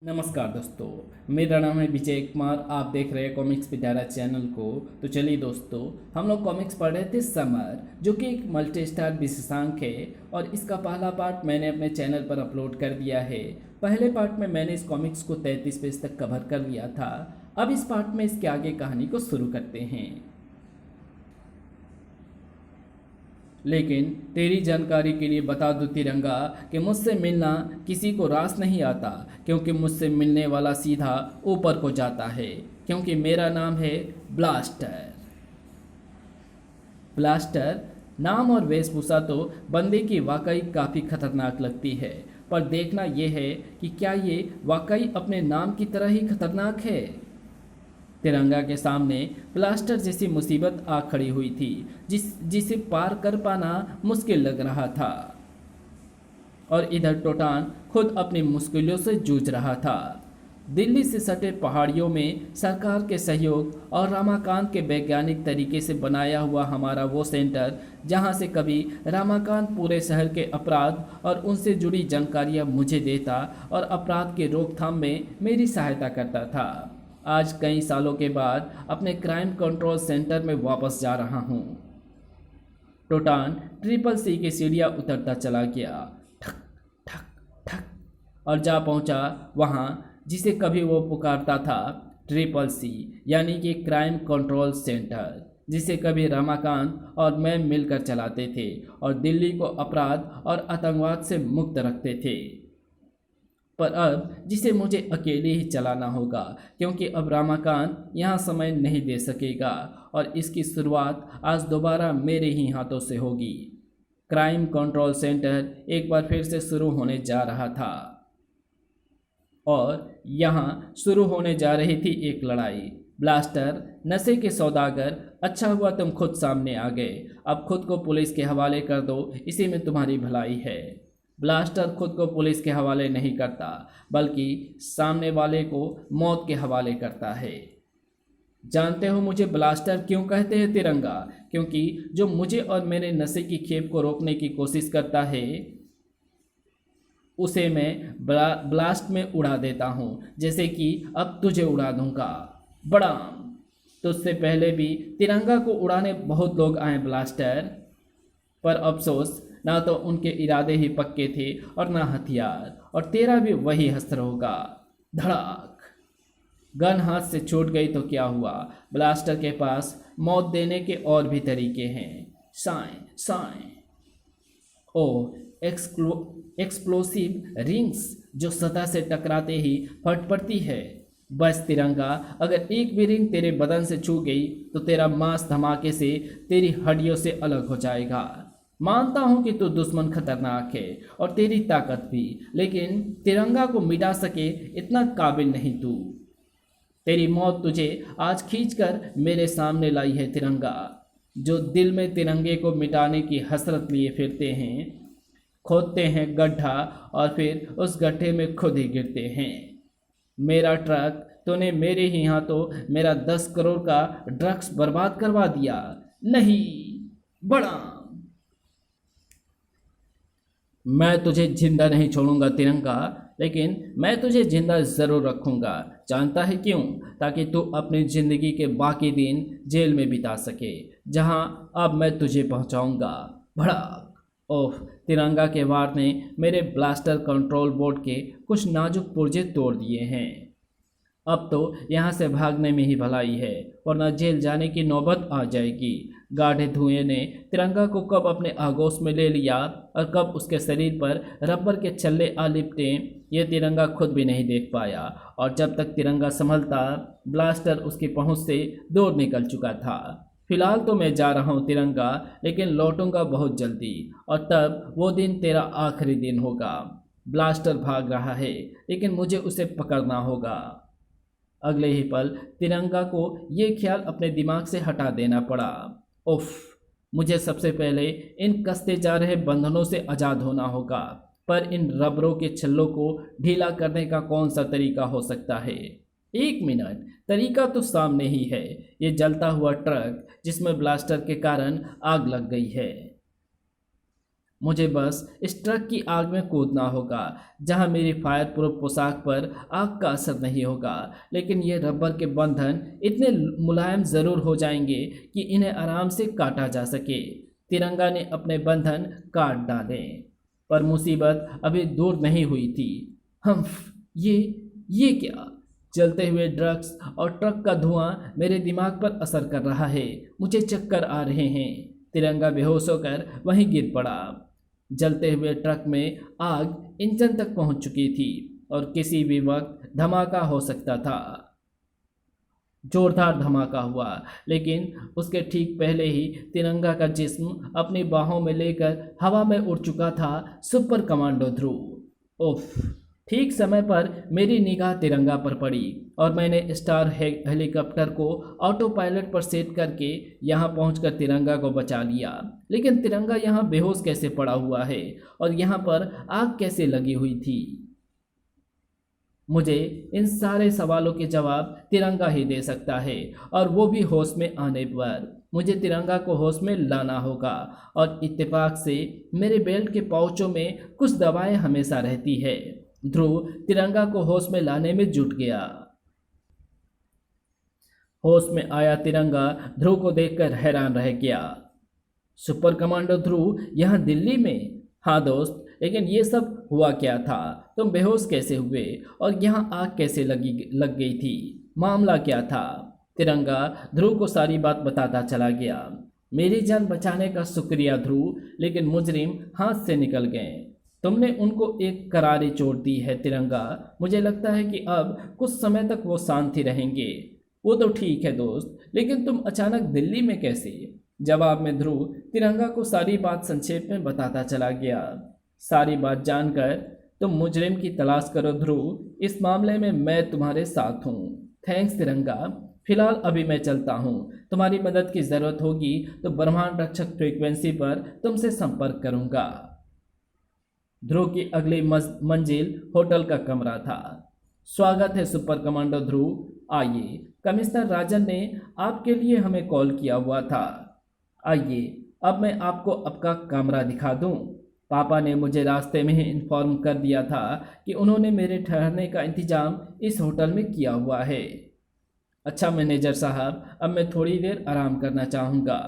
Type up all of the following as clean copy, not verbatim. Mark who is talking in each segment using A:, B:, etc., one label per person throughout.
A: नमस्कार दोस्तों, मेरा नाम है विजय कुमार। आप देख रहे हैं कॉमिक्स पिटारा चैनल को। तो चलिए दोस्तों, हम लोग कॉमिक्स पढ़ रहे थे समर, जो कि एक मल्टी स्टार विशेषांक है और इसका पहला पार्ट मैंने अपने चैनल पर अपलोड कर दिया है। पहले पार्ट में मैंने इस कॉमिक्स को 33 पेज तक कवर कर लिया था। अब इस पार्ट में इसके आगे कहानी को शुरू करते हैं। लेकिन तेरी जानकारी के लिए बता दूं तिरंगा कि मुझसे मिलना किसी को रास नहीं आता, क्योंकि मुझसे मिलने वाला सीधा ऊपर को जाता है, क्योंकि मेरा नाम है ब्लास्टर। ब्लास्टर नाम और वेशभूषा तो बंदे की वाकई काफ़ी खतरनाक लगती है, पर देखना यह है कि क्या ये वाकई अपने नाम की तरह ही खतरनाक है। तिरंगा के सामने प्लास्टर जैसी मुसीबत आ खड़ी हुई थी, जिसे पार कर पाना मुश्किल लग रहा था। और इधर टोटान खुद अपनी मुश्किलों से जूझ रहा था। दिल्ली से सटे पहाड़ियों में सरकार के सहयोग और रमाकांत के वैज्ञानिक तरीके से बनाया हुआ हमारा वो सेंटर, जहां से कभी रमाकांत पूरे शहर के अपराध और उनसे जुड़ी जानकारियां मुझे देता और अपराध के रोकथाम में मेरी सहायता करता था, आज कई सालों के बाद अपने क्राइम कंट्रोल सेंटर में वापस जा रहा हूँ। टोटान ट्रिपल सी की सीढ़ियाँ उतरता चला गया, ठक ठक ठक, और जा पहुँचा वहाँ जिसे कभी वो पुकारता था ट्रिपल सी, यानी कि क्राइम कंट्रोल सेंटर, जिसे कभी रमाकांत और मैं मिलकर चलाते थे और दिल्ली को अपराध और आतंकवाद से मुक्त रखते थे। पर अब जिसे मुझे अकेले ही चलाना होगा, क्योंकि अब रमाकांत यहाँ समय नहीं दे सकेगा और इसकी शुरुआत आज दोबारा मेरे ही हाथों से होगी। क्राइम कंट्रोल सेंटर एक बार फिर से शुरू होने जा रहा था और यहाँ शुरू होने जा रही थी एक लड़ाई। ब्लास्टर, नशे के सौदागर, अच्छा हुआ तुम खुद सामने आ गए। अब खुद को पुलिस के हवाले कर दो, इसी में तुम्हारी भलाई है। ब्लास्टर खुद को पुलिस के हवाले नहीं करता, बल्कि सामने वाले को मौत के हवाले करता है। जानते हो मुझे ब्लास्टर क्यों कहते हैं तिरंगा? क्योंकि जो मुझे और मेरे नशे की खेप को रोकने की कोशिश करता है, उसे मैं ब्लास्ट में उड़ा देता हूँ, जैसे कि अब तुझे उड़ा दूंगा। बड़ा तुझसे पहले भी तिरंगा को उड़ाने बहुत लोग आए ब्लास्टर, पर अफसोस ना तो उनके इरादे ही पक्के थे और ना हथियार, और तेरा भी वही हस्त्र होगा। धड़ाक, गन हाथ से छूट गई तो क्या हुआ? ब्लास्टर के पास मौत देने के और भी तरीके हैं। साएं साएं, ओ एक्सप्लोसिव रिंग्स जो सतह से टकराते ही फट पड़ती है। बस तिरंगा, अगर एक भी रिंग तेरे बदन से छू गई तो तेरा मांस धमाके से तेरी हड्डियों से अलग हो जाएगा। मानता हूं कि तू दुश्मन खतरनाक है और तेरी ताकत भी, लेकिन तिरंगा को मिटा सके इतना काबिल नहीं तू। तेरी मौत तुझे आज खींचकर मेरे सामने लाई है तिरंगा। जो दिल में तिरंगे को मिटाने की हसरत लिए फिरते हैं, खोदते हैं गड्ढा और फिर उस गड्ढे में खुद ही गिरते हैं। मेरा ट्रक तूने मेरे ही हाथों मेरा 10 करोड़ का ड्रग्स बर्बाद करवा दिया। नहीं बड़ा, मैं तुझे जिंदा नहीं छोड़ूंगा तिरंगा, लेकिन मैं तुझे जिंदा ज़रूर रखूंगा। जानता है क्यों? ताकि तू अपनी ज़िंदगी के बाकी दिन जेल में बिता सके, जहां अब मैं तुझे पहुंचाऊंगा। भड़क। ओह, तिरंगा के वार ने मेरे ब्लास्टर कंट्रोल बोर्ड के कुछ नाजुक पुर्जे तोड़ दिए हैं। अब तो यहाँ से भागने में ही भलाई है, वरना जेल जाने की नौबत आ जाएगी। गाढ़े धुएं ने तिरंगा को कब अपने आगोश में ले लिया और कब उसके शरीर पर रबर के छल्ले आ लिपटे, ये तिरंगा खुद भी नहीं देख पाया। और जब तक तिरंगा संभलता, ब्लास्टर उसकी पहुंच से दूर निकल चुका था। फिलहाल तो मैं जा रहा हूँ तिरंगा, लेकिन लौटूंगा बहुत जल्दी, और तब वो दिन तेरा आखिरी दिन होगा। ब्लास्टर भाग रहा है, लेकिन मुझे उसे पकड़ना होगा। अगले ही पल तिरंगा को ये ख्याल अपने दिमाग से हटा देना पड़ा। उफ, मुझे सबसे पहले इन कसते जा रहे बंधनों से आज़ाद होना होगा। पर इन रबरों के छल्लों को ढीला करने का कौन सा तरीका हो सकता है? एक मिनट, तरीका तो सामने ही है। ये जलता हुआ ट्रक जिसमें ब्लास्टर के कारण आग लग गई है। मुझे बस इस ट्रक की आग में कूदना होगा जहां मेरी फायर प्रूफ पोशाक पर आग का असर नहीं होगा, लेकिन ये रबर के बंधन इतने मुलायम ज़रूर हो जाएंगे कि इन्हें आराम से काटा जा सके। तिरंगा ने अपने बंधन काट डाले, पर मुसीबत अभी दूर नहीं हुई थी। हम ये ये क्या? जलते हुए ड्रग्स और ट्रक का धुआं मेरे दिमाग पर असर कर रहा है। मुझे चक्कर आ रहे हैं। तिरंगा बेहोश होकर वहीं गिर पड़ा। जलते हुए ट्रक में आग इंजन तक पहुंच चुकी थी और किसी भी वक्त धमाका हो सकता था। जोरदार धमाका हुआ, लेकिन उसके ठीक पहले ही तिरंगा का जिस्म अपनी बाहों में लेकर हवा में उड़ चुका था सुपर कमांडो ध्रुव। उफ! ठीक समय पर मेरी निगाह तिरंगा पर पड़ी और मैंने स्टार हेलीकॉप्टर को ऑटो पायलट पर सेट करके यहाँ पहुंचकर तिरंगा को बचा लिया। लेकिन तिरंगा यहाँ बेहोश कैसे पड़ा हुआ है और यहाँ पर आग कैसे लगी हुई थी? मुझे इन सारे सवालों के जवाब तिरंगा ही दे सकता है, और वो भी होश में आने पर। मुझे तिरंगा को होश में लाना होगा, और इत्तेफाक से मेरे बेल्ट के पाउचों में कुछ दवाएं हमेशा रहती है। ध्रुव तिरंगा को होश में लाने में जुट गया। होश में आया तिरंगा ध्रुव को देखकर हैरान रह गया। सुपर कमांडो ध्रुव यहाँ दिल्ली में? हाँ दोस्त, लेकिन ये सब हुआ क्या था? तुम बेहोश कैसे हुए और यहाँ आग कैसे लग गई थी? मामला क्या था? तिरंगा ध्रुव को सारी बात बताता चला गया। मेरी जान बचाने का शुक्रिया ध्रुव, लेकिन मुजरिम हाथ से निकल गए। तुमने उनको एक करारी चोट दी है तिरंगा। मुझे लगता है कि अब कुछ समय तक वो शांति रहेंगे। वो तो ठीक है दोस्त, लेकिन तुम अचानक दिल्ली में कैसे? जवाब में ध्रुव तिरंगा को सारी बात संक्षेप में बताता चला गया। सारी बात जानकर तुम मुजरिम की तलाश करो ध्रुव, इस मामले में मैं तुम्हारे साथ हूँ। थैंक्स तिरंगा, फिलहाल अभी मैं चलता हूँ। तुम्हारी मदद की ज़रूरत होगी तो ब्रह्मांड रक्षक फ्रीक्वेंसी पर तुमसे संपर्क करूँगा। ध्रुव की अगली मंजिल होटल का कमरा था। स्वागत है सुपर कमांडो ध्रुव, आइए। कमिश्नर राजन ने आपके लिए हमें कॉल किया हुआ था। आइए, अब मैं आपको आपका कमरा दिखा दूं। पापा ने मुझे रास्ते में ही इन्फॉर्म कर दिया था कि उन्होंने मेरे ठहरने का इंतज़ाम इस होटल में किया हुआ है। अच्छा मैनेजर साहब, अब मैं थोड़ी देर आराम करना चाहूँगा।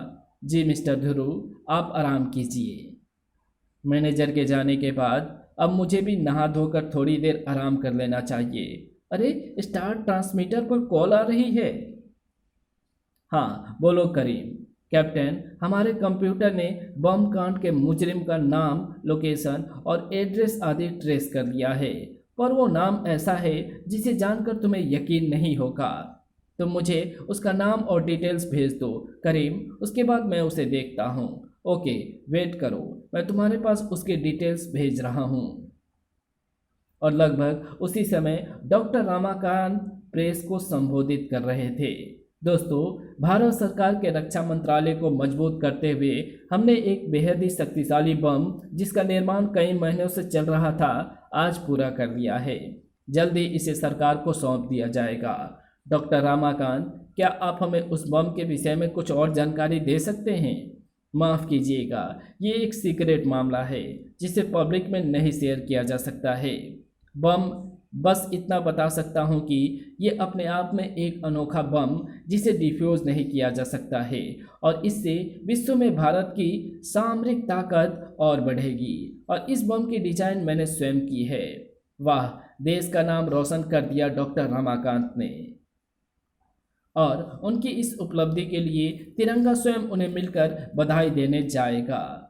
A: जी मिस्टर ध्रुव, आप आराम कीजिए। मैनेजर के जाने के बाद अब मुझे भी नहा धोकर थोड़ी देर आराम कर लेना चाहिए। अरे, स्टार ट्रांसमीटर पर कॉल आ रही है। हाँ बोलो करीम। कैप्टन, हमारे कंप्यूटर ने बम कांड के मुजरिम का नाम, लोकेशन और एड्रेस आदि ट्रेस कर लिया है, पर वो नाम ऐसा है जिसे जानकर तुम्हें यकीन नहीं होगा। तुम मुझे उसका नाम और डिटेल्स भेज दो करीम, उसके बाद मैं उसे देखता हूँ। ओके, वेट करो, मैं तुम्हारे पास उसके डिटेल्स भेज रहा हूँ। और लगभग उसी समय डॉक्टर रामाकांत प्रेस को संबोधित कर रहे थे। दोस्तों, भारत सरकार के रक्षा मंत्रालय को मजबूत करते हुए हमने एक बेहद ही शक्तिशाली बम, जिसका निर्माण कई महीनों से चल रहा था, आज पूरा कर लिया है। जल्दी इसे सरकार को सौंप दिया जाएगा। डॉक्टर रामाकांत, क्या आप हमें उस बम के विषय में कुछ और जानकारी दे सकते हैं? माफ़ कीजिएगा, ये एक सीक्रेट मामला है जिसे पब्लिक में नहीं शेयर किया जा सकता है। बस इतना बता सकता हूँ कि ये अपने आप में एक अनोखा बम जिसे डिफ्यूज़ नहीं किया जा सकता है, और इससे विश्व में भारत की सामरिक ताकत और बढ़ेगी। और इस बम की डिजाइन मैंने स्वयं की है। वाह, देश का नाम रोशन कर दिया डॉक्टर रमाकांत ने, और उनकी इस उपलब्धि के लिए तिरंगा स्वयं उन्हें मिलकर बधाई देने जाएगा।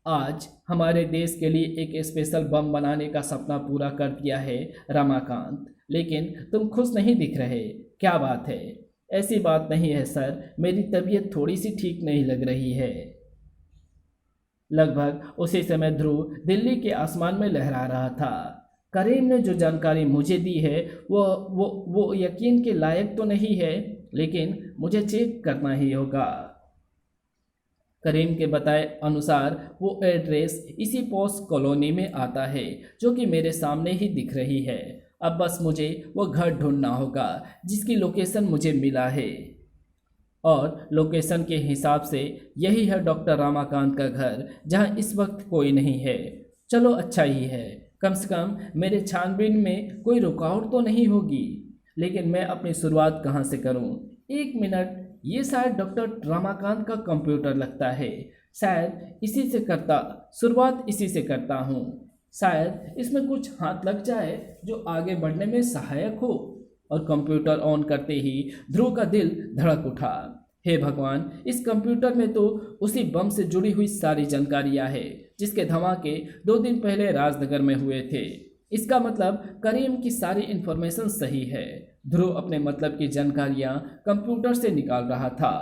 A: आज हमारे देश के लिए एक स्पेशल बम बनाने का सपना पूरा कर दिया है रमाकांत, लेकिन तुम खुश नहीं दिख रहे, क्या बात है? ऐसी बात नहीं है सर, मेरी तबीयत थोड़ी सी ठीक नहीं लग रही है। लगभग उसी समय ध्रुव दिल्ली के आसमान में लहरा रहा था। करीम ने जो जानकारी मुझे दी है वो यकीन के लायक तो नहीं है, लेकिन मुझे चेक करना ही होगा। करीम के बताए अनुसार वो एड्रेस इसी पोस्ट कॉलोनी में आता है, जो कि मेरे सामने ही दिख रही है। अब बस मुझे वो घर ढूंढना होगा जिसकी लोकेशन मुझे मिला है। और लोकेशन के हिसाब से यही है डॉक्टर रमाकांत का घर, जहां इस वक्त कोई नहीं है। चलो अच्छा ही है, कम से कम मेरे छानबीन में कोई रुकावट तो नहीं होगी। लेकिन मैं अपनी शुरुआत कहाँ से करूँ? एक मिनट, ये शायद डॉक्टर रमाकांत का कंप्यूटर लगता है। शायद इसी से करता शुरुआत इसी से करता हूँ। शायद इसमें कुछ हाथ लग जाए जो आगे बढ़ने में सहायक हो। और कंप्यूटर ऑन करते ही ध्रुव का दिल धड़क उठा। हे भगवान, इस कंप्यूटर में तो उसी बम से जुड़ी हुई सारी जानकारियां हैं जिसके धमाके 2 दिन पहले राजनगर में हुए थे। इसका मतलब करीम की सारी इन्फॉर्मेशन सही है। ध्रुव अपने मतलब की जानकारियां कंप्यूटर से निकाल रहा था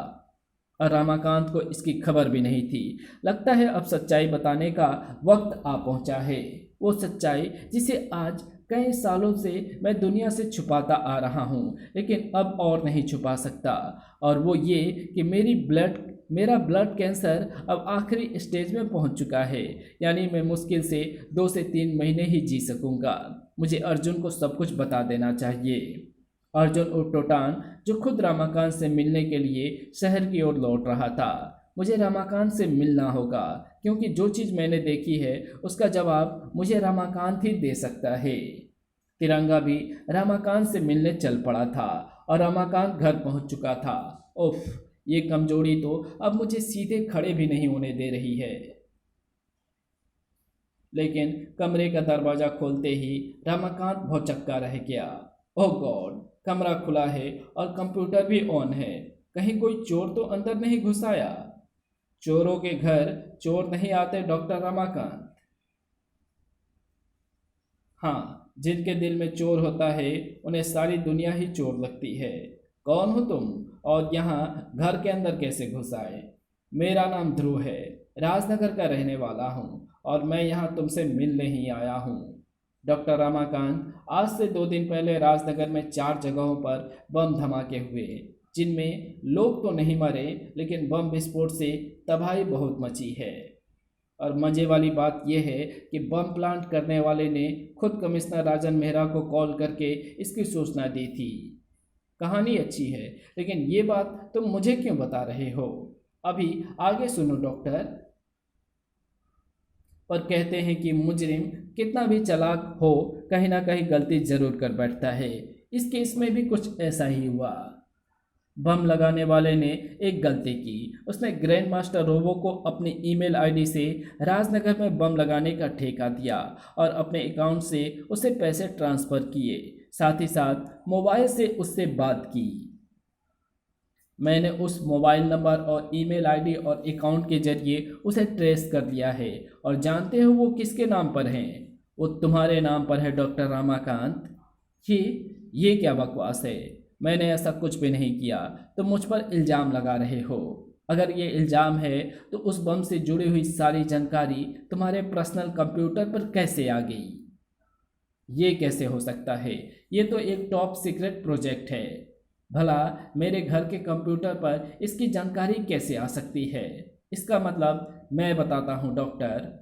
A: और रमाकांत को इसकी खबर भी नहीं थी। लगता है अब सच्चाई बताने का वक्त आ पहुंचा है। वो सच्चाई जिसे आज कई सालों से मैं दुनिया से छुपाता आ रहा हूँ, लेकिन अब और नहीं छुपा सकता। और वो ये कि मेरा ब्लड कैंसर अब आखिरी स्टेज में पहुँच चुका है। यानी मैं मुश्किल से 2 से 3 महीने ही जी सकूँगा। मुझे अर्जुन को सब कुछ बता देना चाहिए। अर्जुन उर्फ टोटान, जो खुद रमाकांत से मिलने के लिए शहर की ओर लौट रहा था। मुझे रमाकांत से मिलना होगा, क्योंकि जो चीज़ मैंने देखी है उसका जवाब मुझे रमाकांत ही दे सकता है। तिरंगा भी रमाकांत से मिलने चल पड़ा था और रमाकांत घर पहुंच चुका था। उफ, ये कमजोरी तो अब मुझे सीधे खड़े भी नहीं होने दे रही है। लेकिन कमरे का दरवाज़ा खोलते ही रमाकांत भौचक्का रह गया। ओह गॉड, कमरा खुला है और कंप्यूटर भी ऑन है। कहीं कोई चोर तो अंदर नहीं घुस आया? चोरों के घर चोर नहीं आते डॉक्टर रमाकांत। हाँ, जिनके दिल में चोर होता है उन्हें सारी दुनिया ही चोर लगती है। कौन हो तुम और यहाँ घर के अंदर कैसे घुस आए? मेरा नाम ध्रुव है, राजनगर का रहने वाला हूँ और मैं यहाँ तुमसे मिलने ही आया हूँ। डॉक्टर रमाकांत, आज से 2 दिन पहले राजनगर में 4 जगहों पर बम धमाके हुए, जिनमें लोग तो नहीं मरे, लेकिन बम विस्फोट से तबाही बहुत मची है। और मज़े वाली बात यह है कि बम प्लांट करने वाले ने खुद कमिश्नर राजन मेहरा को कॉल करके इसकी सूचना दी थी। कहानी अच्छी है, लेकिन ये बात तुम मुझे क्यों बता रहे हो? अभी आगे सुनो डॉक्टर। पर कहते हैं कि मुजरिम कितना भी चालाक हो, कहीं ना कहीं गलती जरूर कर बैठता है। इस केस में भी कुछ ऐसा ही हुआ। बम लगाने वाले ने एक गलती की। उसने ग्रैंड मास्टर रोबो को अपनी ईमेल आईडी से राजनगर में बम लगाने का ठेका दिया और अपने अकाउंट से उसे पैसे ट्रांसफ़र किए। साथ ही साथ मोबाइल से उससे बात की। मैंने उस मोबाइल नंबर और ईमेल आईडी और अकाउंट के जरिए उसे ट्रेस कर लिया है। और जानते हो वो किसके नाम पर हैं? वो तुम्हारे नाम पर है डॉक्टर रमाकांत। ये क्या बकवास है? मैंने ऐसा कुछ भी नहीं किया। तुम मुझ पर इल्ज़ाम लगा रहे हो। अगर ये इल्ज़ाम है तो उस बम से जुड़ी हुई सारी जानकारी तुम्हारे पर्सनल कंप्यूटर पर कैसे आ गई? ये कैसे हो सकता है? ये तो एक टॉप सीक्रेट प्रोजेक्ट है। भला मेरे घर के कंप्यूटर पर इसकी जानकारी कैसे आ सकती है? इसका मतलब मैं बताता हूँ डॉक्टर,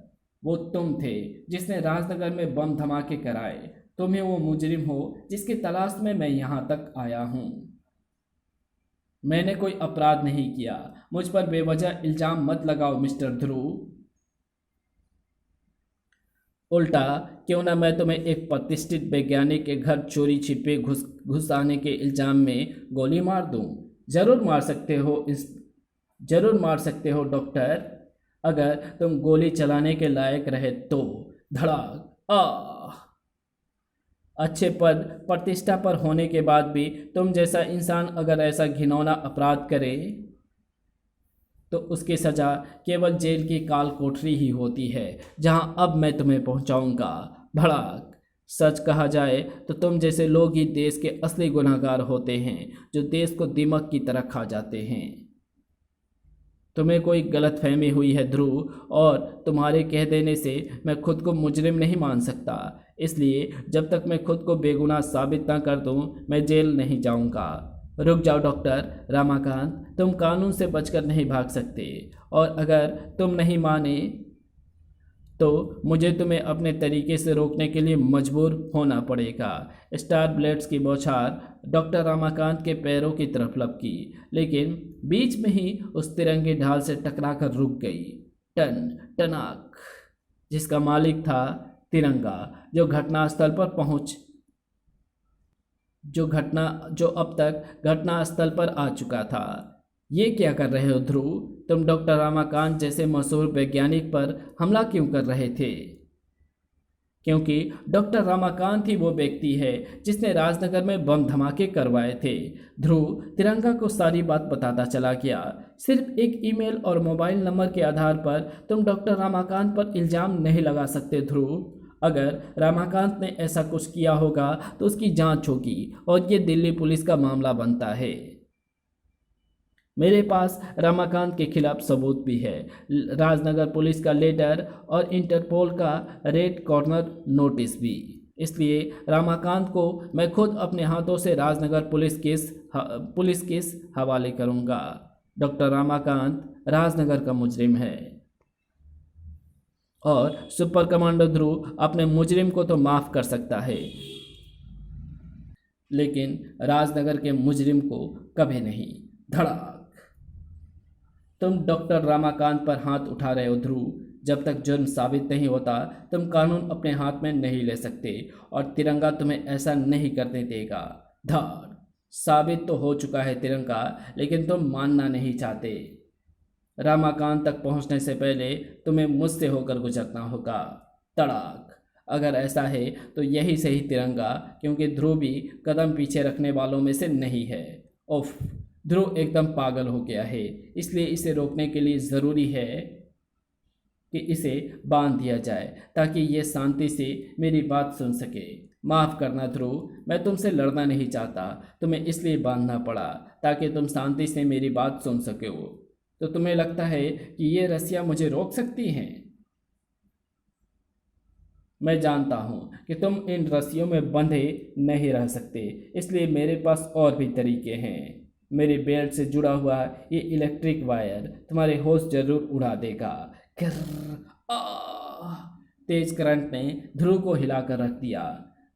A: वो तुम थे जिसने राजनगर में बम धमाके कराए। तुम ही वो मुजरिम हो जिसकी तलाश में मैं यहाँ तक आया हूँ। मैंने कोई अपराध नहीं किया। मुझ पर बेवजह इल्ज़ाम मत लगाओ मिस्टर ध्रुव। उल्टा क्यों ना मैं तुम्हें एक प्रतिष्ठित वैज्ञानिक के घर चोरी छिपे घुस आने के इल्ज़ाम में गोली मार दूं। ज़रूर मार सकते हो डॉक्टर, अगर तुम गोली चलाने के लायक रहे तो। धड़ाक। अच्छे पद प्रतिष्ठा पर होने के बाद भी तुम जैसा इंसान अगर ऐसा घिनौना अपराध करे तो उसकी सज़ा केवल जेल की काल कोठरी ही होती है, जहां अब मैं तुम्हें पहुंचाऊंगा। भड़ाक। सच कहा जाए तो तुम जैसे लोग ही देश के असली गुनहगार होते हैं, जो देश को दीमक की तरह खा जाते हैं। तुम्हें कोई गलतफहमी हुई है ध्रुव, और तुम्हारे कह देने से मैं खुद को मुजरिम नहीं मान सकता। इसलिए जब तक मैं खुद को बेगुनाह साबित ना कर दूं, मैं जेल नहीं जाऊंगा। रुक जाओ डॉक्टर रमाकांत, तुम कानून से बचकर नहीं भाग सकते। और अगर तुम नहीं माने तो मुझे तुम्हें अपने तरीके से रोकने के लिए मजबूर होना पड़ेगा। स्टार ब्लेड्स की बौछार डॉक्टर रमाकांत के पैरों की तरफ लपकी, लेकिन बीच में ही उस तिरंगे ढाल से टकराकर रुक गई। टन टनाक, जिसका मालिक था तिरंगा, जो अब तक घटनास्थल पर आ चुका था। ये क्या कर रहे हो ध्रुव? तुम डॉक्टर रमाकांत जैसे मशहूर वैज्ञानिक पर हमला क्यों कर रहे थे? क्योंकि डॉक्टर रमाकांत ही वो व्यक्ति है जिसने राजनगर में बम धमाके करवाए थे। ध्रुव तिरंगा को सारी बात बताता चला गया। सिर्फ एक ईमेल और मोबाइल नंबर के आधार पर तुम डॉक्टर रमाकांत पर इल्ज़ाम नहीं लगा सकते ध्रुव। अगर रमाकांत ने ऐसा कुछ किया होगा तो उसकी जांच होगी और ये दिल्ली पुलिस का मामला बनता है। मेरे पास रमाकांत के खिलाफ सबूत भी है, राजनगर पुलिस का लेटर और इंटरपोल का रेड कॉर्नर नोटिस भी। इसलिए रमाकांत को मैं खुद अपने हाथों से राजनगर पुलिस केस हवाले करूंगा। डॉक्टर रमाकांत राजनगर का मुजरिम है और सुपर कमांडो ध्रुव अपने मुजरिम को तो माफ़ कर सकता है, लेकिन राजनगर के मुजरिम को कभी नहीं। धड़ाक। तुम डॉक्टर रमाकांत पर हाथ उठा रहे हो ध्रुव। जब तक जुर्म साबित नहीं होता तुम कानून अपने हाथ में नहीं ले सकते और तिरंगा तुम्हें ऐसा नहीं करने देगा। धार। साबित तो हो चुका है तिरंगा, लेकिन तुम मानना नहीं चाहते। रमाकांत तक पहुंचने से पहले तुम्हें मुझसे होकर गुजरना होगा। तड़ाक। अगर ऐसा है तो यही सही तिरंगा, क्योंकि ध्रुव भी कदम पीछे रखने वालों में से नहीं है। उफ, ध्रुव एकदम पागल हो गया है, इसलिए इसे रोकने के लिए ज़रूरी है कि इसे बांध दिया जाए ताकि ये शांति से मेरी बात सुन सके। माफ़ करना ध्रुव, मैं तुमसे लड़ना नहीं चाहता, तुम्हें इसलिए बांधना पड़ा ताकि तुम शांति से मेरी बात सुन सको। तो तुम्हें लगता है कि ये रस्सियाँ मुझे रोक सकती हैं? मैं जानता हूँ कि तुम इन रस्सियों में बंधे नहीं रह सकते, इसलिए मेरे पास और भी तरीके हैं। मेरे बेल्ट से जुड़ा हुआ ये इलेक्ट्रिक वायर तुम्हारे होश जरूर उड़ा देगा। तेज करंट ने ध्रुव को हिलाकर रख दिया।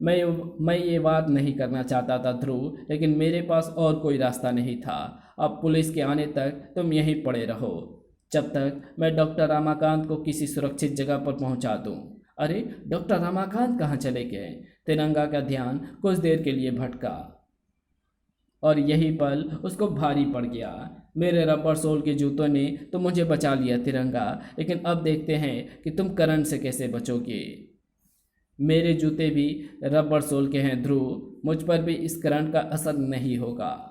A: मैं ये बात नहीं करना चाहता था ध्रुव, लेकिन मेरे पास और कोई रास्ता नहीं था। अब पुलिस के आने तक तुम यहीं पड़े रहो, जब तक मैं डॉक्टर रमाकांत को किसी सुरक्षित जगह पर पहुंचा दूं। अरे, डॉक्टर रमाकांत कहाँ चले गए? तिरंगा का ध्यान कुछ देर के लिए भटका और यही पल उसको भारी पड़ गया। मेरे रबर सोल के जूतों ने तो मुझे बचा लिया तिरंगा, लेकिन अब देखते हैं कि तुम करंट से कैसे बचोगे। मेरे जूते भी रबर सोल के हैं ध्रुव, मुझ पर भी इस करंट का असर नहीं होगा।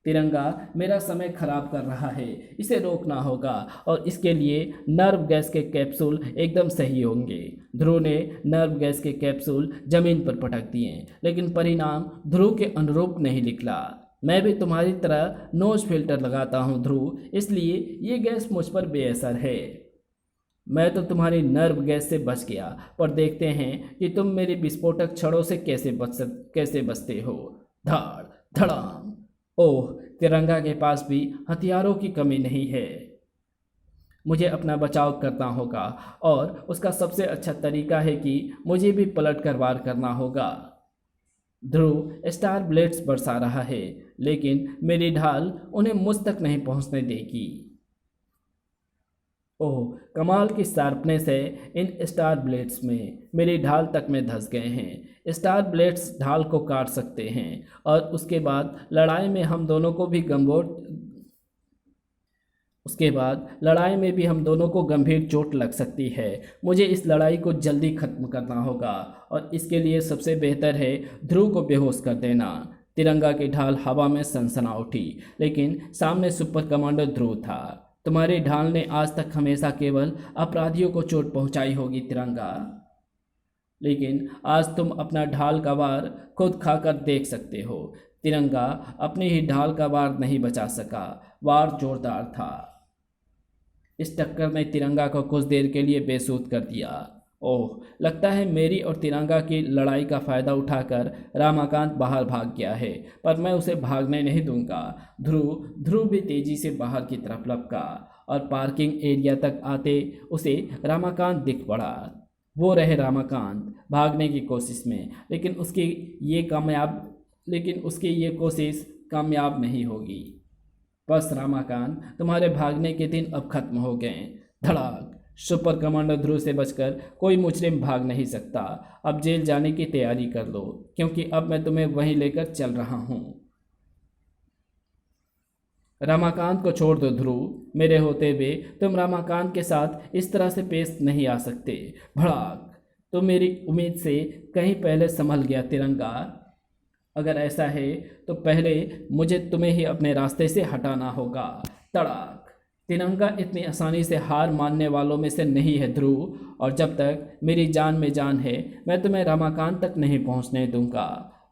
A: तिरंगा मेरा समय खराब कर रहा है, इसे रोकना होगा और इसके लिए नर्व गैस के कैप्सूल एकदम सही होंगे। ध्रुव ने नर्व गैस के कैप्सूल जमीन पर पटक दिए, लेकिन परिणाम ध्रुव के अनुरूप नहीं निकला। मैं भी तुम्हारी तरह नोज फिल्टर लगाता हूँ ध्रुव, इसलिए ये गैस मुझ पर बेअसर है। मैं तो तुम्हारी नर्व गैस से बच गया, पर देखते हैं कि तुम मेरी विस्फोटक छड़ों से कैसे बचते हो। धाड़ धड़ाम। ओह, तिरंगा के पास भी हथियारों की कमी नहीं है। मुझे अपना बचाव करना होगा और उसका सबसे अच्छा तरीका है कि मुझे भी पलट कर वार करना होगा। ध्रुव स्टार ब्लेड्स बरसा रहा है, लेकिन मेरी ढाल उन्हें मुझ तक नहीं पहुंचने देगी। ओह, कमाल की शार्पनेस है इन स्टार ब्लेड्स में, मेरी ढाल तक में धंस गए हैं। स्टार ब्लेड्स ढाल को काट सकते हैं और उसके बाद लड़ाई में हम दोनों को भी गंभीर चोट लग सकती है। मुझे इस लड़ाई को जल्दी खत्म करना होगा और इसके लिए सबसे बेहतर है ध्रुव को बेहोश कर देना। तिरंगा की ढाल हवा में सनसना उठी, लेकिन सामने सुपर कमांडो ध्रुव था। तुम्हारी ढाल ने आज तक हमेशा केवल अपराधियों को चोट पहुंचाई होगी तिरंगा, लेकिन आज तुम अपना ढाल का वार खुद खाकर देख सकते हो। तिरंगा अपनी ही ढाल का वार नहीं बचा सका, वार जोरदार था। इस टक्कर ने तिरंगा को कुछ देर के लिए बेसुध कर दिया। ओह, लगता है मेरी और तिरंगा की लड़ाई का फ़ायदा उठाकर रमाकांत बाहर भाग गया है, पर मैं उसे भागने नहीं दूंगा। ध्रुव भी तेजी से बाहर की तरफ लपका और पार्किंग एरिया तक आते उसे रामाकांत दिख पड़ा। वो रहे रामाकांत भागने की कोशिश में, लेकिन उसकी ये कोशिश कामयाब नहीं होगी। बस रामाकांत, तुम्हारे भागने के दिन अब खत्म हो गए। धड़ाक। सुपर कमांडो ध्रुव से बचकर कोई मुजरिम भाग नहीं सकता। अब जेल जाने की तैयारी कर लो, क्योंकि अब मैं तुम्हें वहीं लेकर चल रहा हूं। रामाकांत को छोड़ दो ध्रुव, मेरे होते हुए तुम रामाकांत के साथ इस तरह से पेश नहीं आ सकते। भड़ाक। तो मेरी उम्मीद से कहीं पहले संभल गया तिरंगा। अगर ऐसा है तो पहले मुझे तुम्हें ही अपने रास्ते से हटाना होगा। तड़ाक। तिरंगा इतनी आसानी से हार मानने वालों में से नहीं है ध्रुव, और जब तक मेरी जान में जान है मैं तुम्हें रामाकांत तक नहीं पहुंचने दूंगा।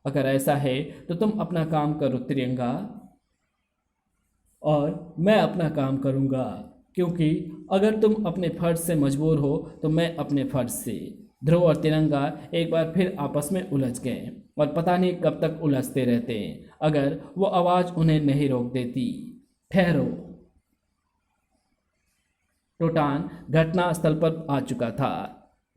A: अगर ऐसा है तो तुम अपना काम करो तिरंगा, और मैं अपना काम करूंगा, क्योंकि अगर तुम अपने फर्ज से मजबूर हो तो मैं अपने फर्ज से। ध्रुव और तिरंगा एक बार फिर आपस में उलझ गए, और पता नहीं कब तक उलझते रहते अगर वो आवाज़ उन्हें नहीं रोक देती। ठहरो। टोटान घटनास्थल पर आ चुका था।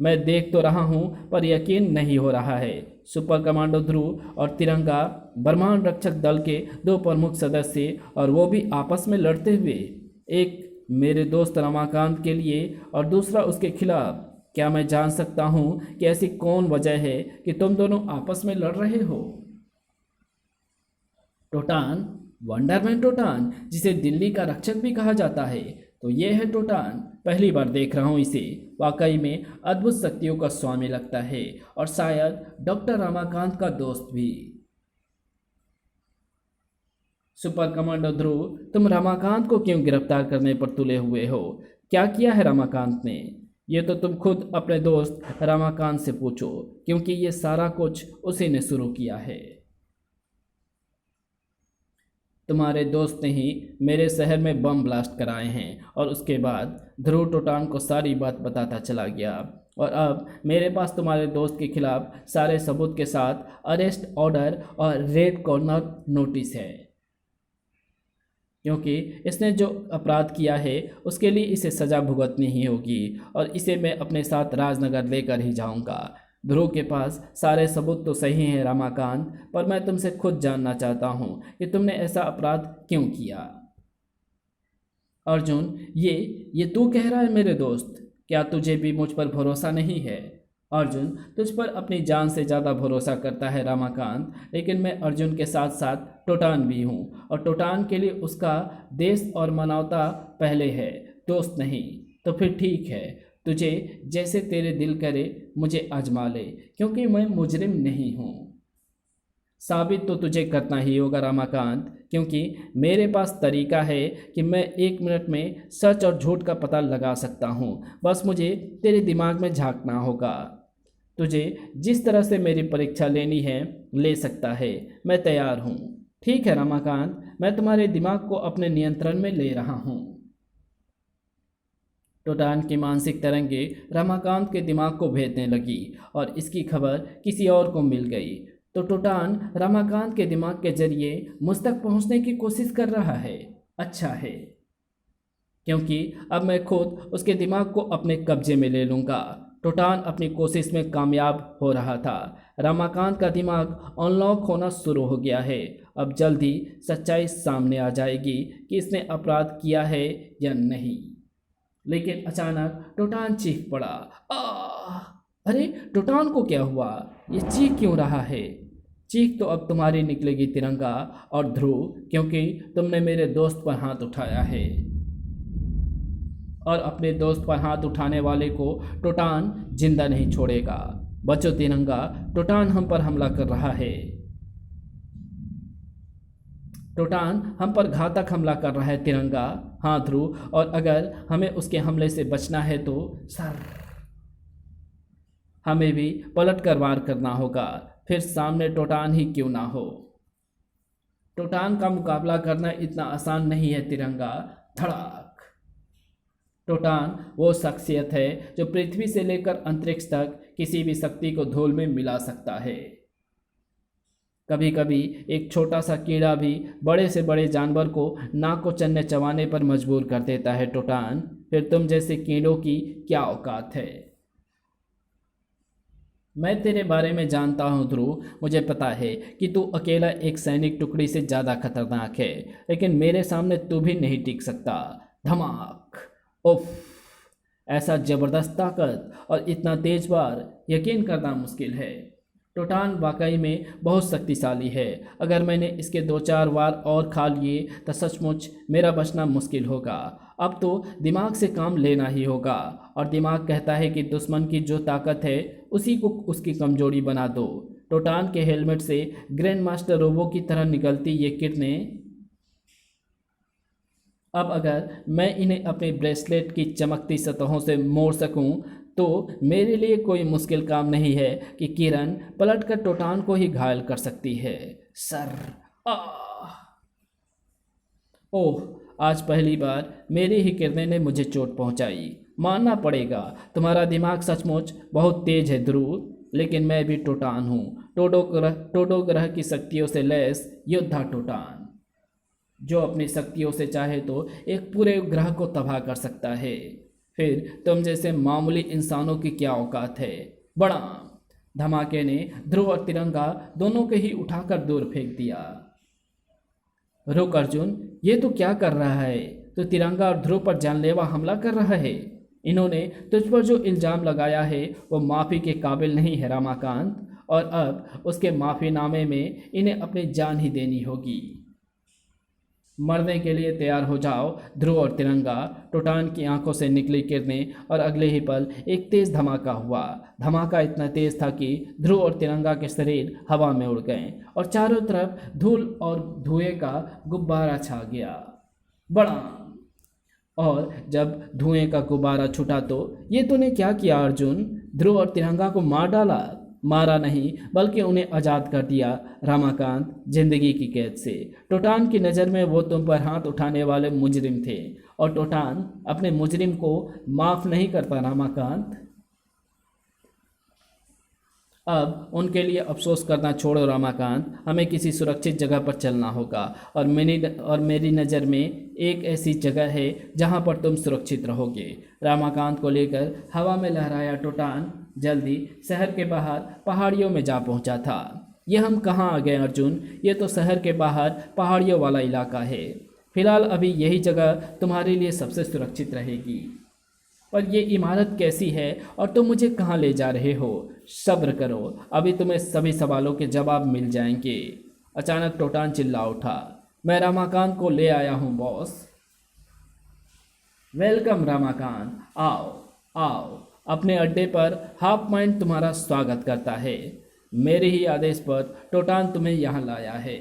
A: मैं देख तो रहा हूं, पर यकीन नहीं हो रहा है। सुपर कमांडो ध्रुव और तिरंगा, ब्रह्मांड रक्षक दल के दो प्रमुख सदस्य, और वो भी आपस में लड़ते हुए, एक मेरे दोस्त रमाकांत के लिए और दूसरा उसके खिलाफ। क्या मैं जान सकता हूं कि ऐसी कौन वजह है कि तुम दोनों आपस में लड़ रहे हो? टोटान, वंडरमैन टोटान, जिसे दिल्ली का रक्षक भी कहा जाता है, तो ये है टोटान। पहली बार देख रहा हूँ इसे। वाकई में अद्भुत शक्तियों का स्वामी लगता है, और शायद डॉक्टर रमाकांत का दोस्त भी। सुपर कमांडो ध्रुव, तुम रमाकांत को क्यों गिरफ्तार करने पर तुले हुए हो? क्या किया है रमाकांत ने? ये तो तुम खुद अपने दोस्त रमाकांत से पूछो, क्योंकि ये सारा कुछ उसी ने शुरू किया है। तुम्हारे दोस्त ने ही मेरे शहर में बम ब्लास्ट कराए हैं, और उसके बाद ध्रुव टोटान को सारी बात बताता चला गया। और अब मेरे पास तुम्हारे दोस्त के खिलाफ सारे सबूत के साथ अरेस्ट ऑर्डर और रेड कॉर्नर नोटिस है, क्योंकि इसने जो अपराध किया है उसके लिए इसे सज़ा भुगतनी ही होगी, और इसे मैं अपने साथ राजनगर लेकर ही जाऊंगा। ध्रुव के पास सारे सबूत तो सही हैं रमाकांत, पर मैं तुमसे खुद जानना चाहता हूँ कि तुमने ऐसा अपराध क्यों किया। अर्जुन, ये तू कह रहा है मेरे दोस्त? क्या तुझे भी मुझ पर भरोसा नहीं है? अर्जुन, तुझ पर अपनी जान से ज़्यादा भरोसा करता है रमाकांत, लेकिन मैं अर्जुन के साथ साथ टोटान भी हूँ, और टोटान के लिए उसका देश और मानवता पहले है, दोस्त नहीं। तो फिर ठीक है, तुझे जैसे तेरे दिल करे मुझे आजमा ले, क्योंकि मैं मुजरिम नहीं हूँ। साबित तो तुझे करना ही होगा रमाकांत, क्योंकि मेरे पास तरीका है कि मैं 1 मिनट में सच और झूठ का पता लगा सकता हूँ। बस मुझे तेरे दिमाग में झांकना होगा। तुझे जिस तरह से मेरी परीक्षा लेनी है ले सकता है, मैं तैयार हूँ। ठीक है रमाकांत, मैं तुम्हारे दिमाग को अपने नियंत्रण में ले रहा हूँ। टोटान की मानसिक तरंगे रमाकांत के दिमाग को भेदने लगी, और इसकी खबर किसी और को मिल गई। तो टोटान रमाकांत के दिमाग के जरिए मुझ तक पहुंचने की कोशिश कर रहा है। अच्छा है, क्योंकि अब मैं खुद उसके दिमाग को अपने कब्जे में ले लूँगा। टोटान अपनी कोशिश में कामयाब हो रहा था। रमाकांत का दिमाग अनलॉक होना शुरू हो गया है। अब जल्द ही सच्चाई सामने आ जाएगी कि इसने अपराध किया है या नहीं। लेकिन अचानक टोटान चीख पड़ा। अरे टोटान को क्या हुआ? ये चीख क्यों रहा है? चीख तो अब तुम्हारी निकलेगी तिरंगा और ध्रुव, क्योंकि तुमने मेरे दोस्त पर हाथ उठाया है, और अपने दोस्त पर हाथ उठाने वाले को टोटान जिंदा नहीं छोड़ेगा। बचो तिरंगा, टोटान हम पर हमला कर रहा है। टोटान हम पर घातक हमला कर रहा है तिरंगा। हाँ ध्रुव, और अगर हमें उसके हमले से बचना है तो हमें भी पलट कर वार करना होगा, फिर सामने टोटान ही क्यों ना हो। टोटान का मुकाबला करना इतना आसान नहीं है तिरंगा। धड़ाक। टोटान वो शख्सियत है जो पृथ्वी से लेकर अंतरिक्ष तक किसी भी शक्ति को धूल में मिला सकता है। कभी कभी एक छोटा सा कीड़ा भी बड़े से बड़े जानवर को नाक को चन्ने चबाने पर मजबूर कर देता है टोटान। फिर तुम जैसे कीड़ों की क्या औकात है? मैं तेरे बारे में जानता हूँ ध्रुव। मुझे पता है कि तू अकेला एक सैनिक टुकड़ी से ज़्यादा खतरनाक है, लेकिन मेरे सामने तू भी नहीं टिक सकता। धमाक! उफ! ऐसा जबरदस्त ताकत और इतना तेज वार यकीन करना मुश्किल है। टोटान वाकई में बहुत शक्तिशाली है। अगर मैंने इसके 2-4 वार और खा लिए तो सचमुच मेरा बचना मुश्किल होगा। अब तो दिमाग से काम लेना ही होगा, और दिमाग कहता है कि दुश्मन की जो ताकत है उसी को उसकी कमजोरी बना दो। टोटान के हेलमेट से ग्रैंड मास्टर रोबो की तरह निकलती ये किरणें, अब अगर मैं इन्हें अपने ब्रेसलेट की चमकती सतहों से मोड़ सकूं तो मेरे लिए कोई मुश्किल काम नहीं है कि किरण पलट कर टोटान को ही घायल कर सकती है। सर! आह! ओह! आज पहली बार मेरी ही किरणें ने मुझे चोट पहुंचाई। मानना पड़ेगा, तुम्हारा दिमाग सचमुच बहुत तेज है ध्रुव, लेकिन मैं भी टोटान हूँ। टोडो ग्रह की शक्तियों से लैस योद्धा टोटान, जो अपनी शक्तियों से चाहे तो एक पूरे ग्रह को तबाह कर सकता है। फिर तुम जैसे मामूली इंसानों की क्या औकात है? बड़ा धमाके ने ध्रुव और तिरंगा दोनों के ही उठाकर दूर फेंक दिया। रुक अर्जुन, ये तो क्या कर रहा है? तो तिरंगा और ध्रुव पर जानलेवा हमला कर रहा है। इन्होंने तुझ पर जो इल्ज़ाम लगाया है वो माफ़ी के काबिल नहीं है रामाकांत, और अब उसके माफ़ीनामे में इन्हें अपनी जान ही देनी होगी। मरने के लिए तैयार हो जाओ ध्रुव और तिरंगा। टोटान की आंखों से निकली किरणें और अगले ही पल एक तेज़ धमाका हुआ। धमाका इतना तेज़ था कि ध्रुव और तिरंगा के शरीर हवा में उड़ गए और चारों तरफ धूल और धुएं का गुब्बारा छा गया। बड़ा! और जब धुएं का गुब्बारा छूटा तो ये तूने क्या किया अर्जुन? ध्रुव और तिरंगा को मार डाला? मारा नहीं, बल्कि उन्हें आज़ाद कर दिया रामाकांत, जिंदगी की कैद से। टोटान की नज़र में वो तुम पर हाथ उठाने वाले मुजरिम थे, और टोटान अपने मुजरिम को माफ़ नहीं करता रामाकांत। अब उनके लिए अफसोस करना छोड़ो रामाकांत, हमें किसी सुरक्षित जगह पर चलना होगा, और मेरी नज़र में एक ऐसी जगह है जहां पर तुम सुरक्षित रहोगे। रामाकांत को लेकर हवा में लहराया टोटान जल्दी शहर के बाहर पहाड़ियों में जा पहुंचा था। ये हम कहाँ आ गए अर्जुन? ये तो शहर के बाहर पहाड़ियों वाला इलाका है। फिलहाल अभी यही जगह तुम्हारे लिए सबसे सुरक्षित रहेगी। और ये इमारत कैसी है और तुम मुझे कहाँ ले जा रहे हो? सब्र करो, अभी तुम्हें सभी सवालों के जवाब मिल जाएंगे। अचानक टोटान चिल्ला उठा, मैं रामाकांत को ले आया हूँ बॉस। वेलकम रामाकांत, आओ आओ, अपने अड्डे पर हाफ माइंड तुम्हारा स्वागत करता है। मेरे ही आदेश पर टोटान तुम्हें यहाँ लाया है।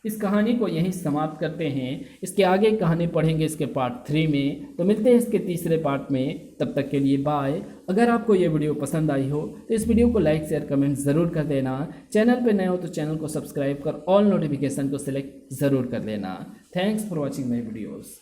A: इस कहानी को यहीं समाप्त करते हैं। इसके आगे कहानी पढ़ेंगे इसके पार्ट 3 में। तो मिलते हैं इसके तीसरे पार्ट में, तब तक के लिए बाय। अगर आपको ये वीडियो पसंद आई हो तो इस वीडियो को लाइक शेयर कमेंट ज़रूर कर देना। चैनल पर नए हो तो चैनल को सब्सक्राइब कर ऑल नोटिफिकेशन को सिलेक्ट ज़रूर कर लेना। Thanks for watching my videos.